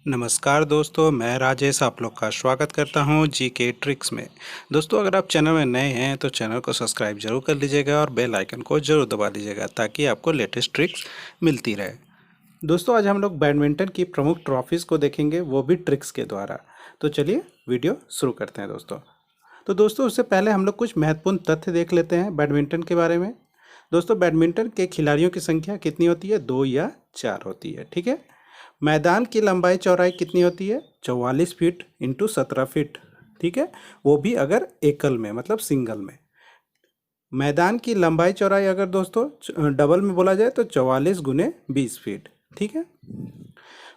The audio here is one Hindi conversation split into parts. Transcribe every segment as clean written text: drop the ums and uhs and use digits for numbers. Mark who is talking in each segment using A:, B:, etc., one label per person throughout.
A: नमस्कार दोस्तों, मैं राजेश आप लोग का स्वागत करता हूं जीके ट्रिक्स में। दोस्तों, अगर आप चैनल में नए हैं तो चैनल को सब्सक्राइब जरूर कर लीजिएगा और बेल आइकन को जरूर दबा लीजिएगा ताकि आपको लेटेस्ट ट्रिक्स मिलती रहे। दोस्तों, आज हम लोग बैडमिंटन की प्रमुख ट्रॉफीज़ को देखेंगे, वो भी ट्रिक्स के द्वारा। तो चलिए वीडियो शुरू करते हैं दोस्तों। तो दोस्तों, उससे पहले हम लोग कुछ महत्वपूर्ण तथ्य देख लेते हैं बैडमिंटन के बारे में। दोस्तों, बैडमिंटन के खिलाड़ियों की संख्या कितनी होती है? 2 या 4 होती है। ठीक है। मैदान की लंबाई चौड़ाई कितनी होती है? 44 फीट इंटू 17 फीट। ठीक है। वो भी अगर एकल में, मतलब सिंगल में। मैदान की लंबाई चौड़ाई अगर दोस्तों डबल में बोला जाए तो 44 गुने 20 फीट। ठीक है।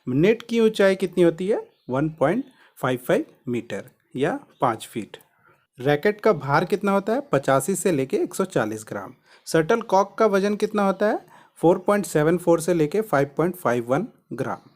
A: नेट की ऊंचाई कितनी होती है? 1.55 मीटर या 5 फीट। रैकेट का भार कितना होता है? 85 से लेके 140 ग्राम। शटल कॉक का वजन कितना होता है? 4.74 से लेके 5.51 ग्राम।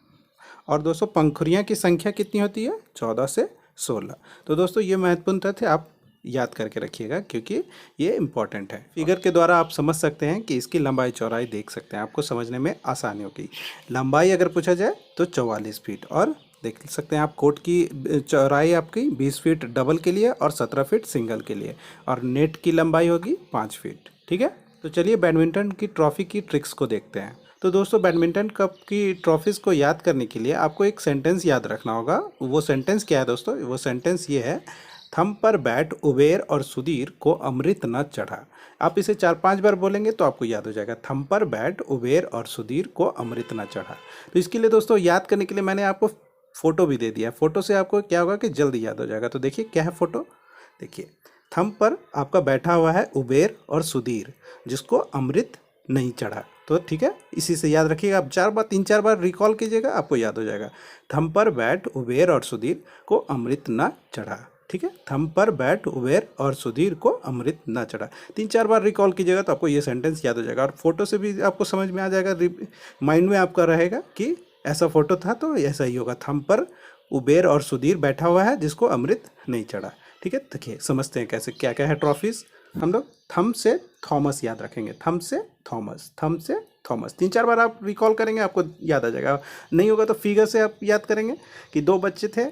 A: और दोस्तों, पंखुड़ियाँ की संख्या कितनी होती है? 14 से 16। तो दोस्तों, ये महत्वपूर्ण तथ्य आप याद करके रखिएगा क्योंकि ये इम्पॉर्टेंट है। फिगर के द्वारा आप समझ सकते हैं कि इसकी लंबाई चौड़ाई देख सकते हैं, आपको समझने में आसानी होगी। लंबाई अगर पूछा जाए तो 44 फीट, और देख सकते हैं आप कोर्ट की चौड़ाई आपकी 20 फीट डबल के लिए और 17 फीट सिंगल के लिए, और नेट की लंबाई होगी 5 फीट। ठीक है। तो चलिए बैडमिंटन की ट्रॉफी की ट्रिक्स को देखते हैं। तो दोस्तों, बैडमिंटन कप की ट्रॉफीज़ को याद करने के लिए आपको एक सेंटेंस याद रखना होगा। वो सेंटेंस क्या है दोस्तों? वो सेंटेंस ये है, थम पर बैट उबेर और सुधीर को अमृत न चढ़ा। आप इसे 4-5 बार बोलेंगे तो आपको याद हो जाएगा, थम पर बैट उबेर और सुधीर को अमृत न चढ़ा। तो इसके लिए दोस्तों, याद करने के लिए मैंने आपको फ़ोटो भी दे दिया। फ़ोटो से आपको क्या होगा कि जल्दी याद हो जाएगा। तो देखिए क्या है फ़ोटो, देखिए। थम पर आपका बैठा हुआ है उबेर और सुधीर, जिसको अमृत नहीं चढ़ा। तो ठीक है, इसी से याद रखिएगा। आप 3-4 बार रिकॉल कीजिएगा, आपको याद हो जाएगा। थम पर बैठ उबेर और सुधीर को अमृत ना चढ़ा। ठीक है। थम पर बैठ उबेर और सुधीर को अमृत ना चढ़ा। 3-4 बार रिकॉल कीजिएगा तो आपको ये सेंटेंस याद हो जाएगा, और फोटो से भी आपको समझ में आ जाएगा, माइंड में आपका रहेगा कि ऐसा फोटो था तो ऐसा ही होगा। थम पर उबेर और सुधीर बैठा हुआ है जिसको अमृत नहीं चढ़ा। ठीक है। देखिए समझते हैं कैसे क्या क्या है ट्रॉफीज। हम लोग थम से थॉमस याद रखेंगे, थम से थॉमस, थम से थॉमस। 3-4 बार आप रिकॉल करेंगे, आपको याद आ जाएगा। नहीं होगा तो फिगर से आप याद करेंगे कि 2 बच्चे थे,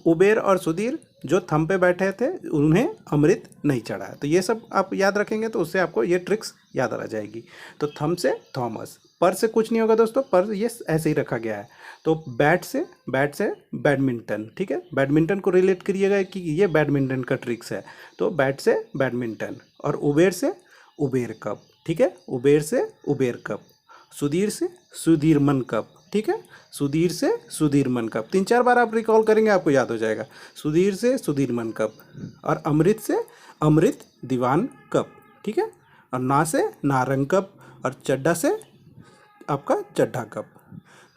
A: उबेर और सुधीर, जो थम पे बैठे थे, उन्हें अमृत नहीं चढ़ा है। तो ये सब आप याद रखेंगे तो उससे आपको ये ट्रिक्स याद आ जाएगी। तो थम से थॉमस, पर से कुछ नहीं होगा दोस्तों, पर ये ऐसे ही रखा गया है। तो बैट से बैडमिंटन। ठीक है। बैडमिंटन को रिलेट करिएगा कि ये बैडमिंटन का ट्रिक्स है। तो बैट से बैडमिंटन, और उबेर से उबेर कप। ठीक है। उबेर से उबेर कप। सुधीर से सुधीरमन कप। ठीक है। सुधीर से सुधीरमन कप। 3-4 बार आप रिकॉल करेंगे, आपको याद हो जाएगा। सुधीर से सुधीरमन कप। और अमृत से अमृत दीवान कप। ठीक है। और ना से नारंग कप, और चड्ढा से आपका चड्ढा कप।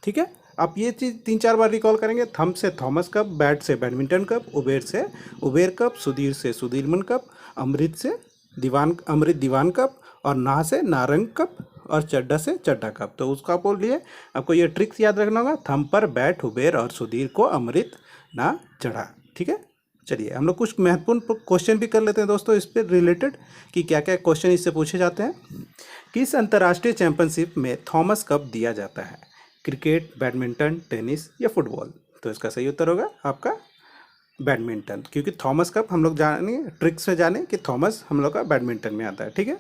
A: ठीक है। आप ये चीज़ 3-4 बार रिकॉल करेंगे। थम से थॉमस कप, बैट से बैडमिंटन कप, उबेर से उबेर कप, सुधीर से सुधीरमन कप, अमृत से अमृत दीवान कप, और ना से नारंग कप, और चड्ढा से चड्ढा कप। तो उसका बोल लिए आपको ये ट्रिक्स याद रखना होगा, थम पर बैट उबेर और सुधीर को अमृत ना चढ़ा। ठीक है। चलिए हम लोग कुछ महत्वपूर्ण क्वेश्चन भी कर लेते हैं दोस्तों इस पर रिलेटेड, कि क्या क्या क्वेश्चन इससे पूछे जाते हैं। किस अंतर्राष्ट्रीय चैंपियनशिप में थॉमस कप दिया जाता है? क्रिकेट, बैडमिंटन, टेनिस या फुटबॉल? तो इसका सही उत्तर होगा आपका बैडमिंटन, क्योंकि थॉमस कप हम लोग जाने ट्रिक्स में जाने कि थॉमस हम लोग का बैडमिंटन में आता है। ठीक है।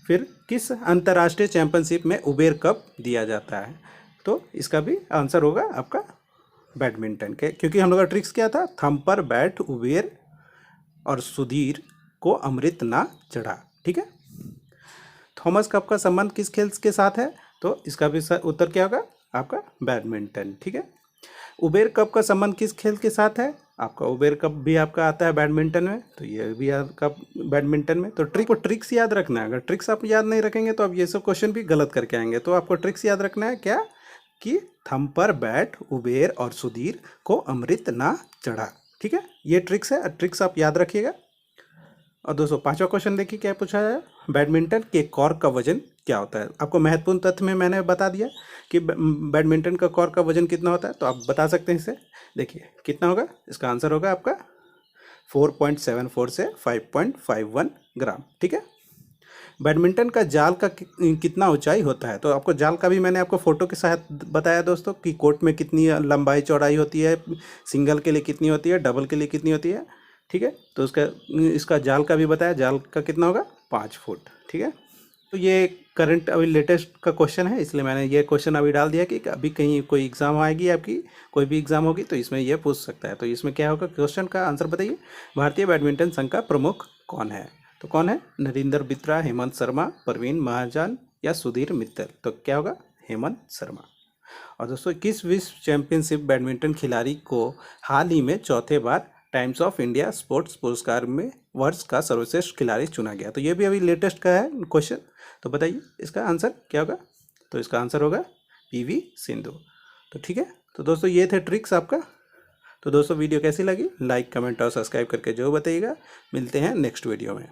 A: फिर किस अंतर्राष्ट्रीय चैंपियनशिप में उबेर कप दिया जाता है? तो इसका भी आंसर होगा आपका बैडमिंटन के, क्योंकि हम लोग का ट्रिक्स क्या था? थम पर बैट उबेर और सुधीर को अमृत ना चढ़ा। ठीक है। थॉमस कप का संबंध किस खेल के साथ है? तो इसका भी उत्तर क्या होगा आपका बैडमिंटन। ठीक है। उबेर कप का संबंध किस खेल के साथ है? आपका उबेर कप भी आपका आता है बैडमिंटन में, तो ये भी आपका बैडमिंटन में। तो ट्रिक्स याद रखना है। अगर ट्रिक्स आप याद नहीं रखेंगे तो आप ये सब क्वेश्चन भी गलत करके आएंगे। तो आपको ट्रिक्स याद रखना है क्या, कि थम पर बैट उबेर और सुधीर को अमृत ना चढ़ा। ठीक है। ये ट्रिक्स है, ट्रिक्स आप याद रखिएगा। और दोस्तों, 5वां क्वेश्चन देखिए क्या पूछा है। बैडमिंटन के कॉर्क का वजन क्या होता है? आपको महत्वपूर्ण तथ्य में मैंने बता दिया कि बैडमिंटन का कॉर्क का वजन कितना होता है, तो आप बता सकते हैं इसे। देखिए कितना होगा, इसका आंसर होगा आपका 4.74 से 5.51 ग्राम। ठीक है। बैडमिंटन का जाल का कितना ऊंचाई होता है? तो आपको जाल का भी मैंने आपको फोटो के साथ बताया दोस्तों कि कोर्ट में कितनी लंबाई चौड़ाई होती है, सिंगल के लिए कितनी होती है, डबल के लिए कितनी होती है। ठीक है, तो उसका इसका जाल का भी बताया, जाल का कितना होगा 5 फुट। ठीक है, तो ये करंट अभी लेटेस्ट का क्वेश्चन है, इसलिए मैंने ये क्वेश्चन अभी डाल दिया कि अभी कहीं कोई एग्ज़ाम आएगी आपकी, कोई भी एग्ज़ाम होगी तो इसमें ये पूछ सकता है। तो इसमें क्या होगा, क्वेश्चन का आंसर बताइए। भारतीय बैडमिंटन संघ का प्रमुख कौन है? तो कौन है? नरेंद्र बित्रा, हेमंत शर्मा, परवीन महाजन या सुधीर मित्तल? तो क्या होगा? हेमंत शर्मा। और दोस्तों, किस विश्व चैंपियनशिप बैडमिंटन खिलाड़ी को हाल ही में चौथे बार टाइम्स ऑफ इंडिया स्पोर्ट्स पुरस्कार में वर्ष का सर्वश्रेष्ठ खिलाड़ी चुना गया? तो ये भी अभी लेटेस्ट का है क्वेश्चन, तो बताइए इसका आंसर क्या होगा? तो इसका आंसर होगा पीवी सिंधु। तो ठीक है, तो दोस्तों ये थे ट्रिक्स आपका। तो दोस्तों वीडियो कैसी लगी, लाइक कमेंट और सब्सक्राइब करके जो बताइएगा। मिलते हैं नेक्स्ट वीडियो में।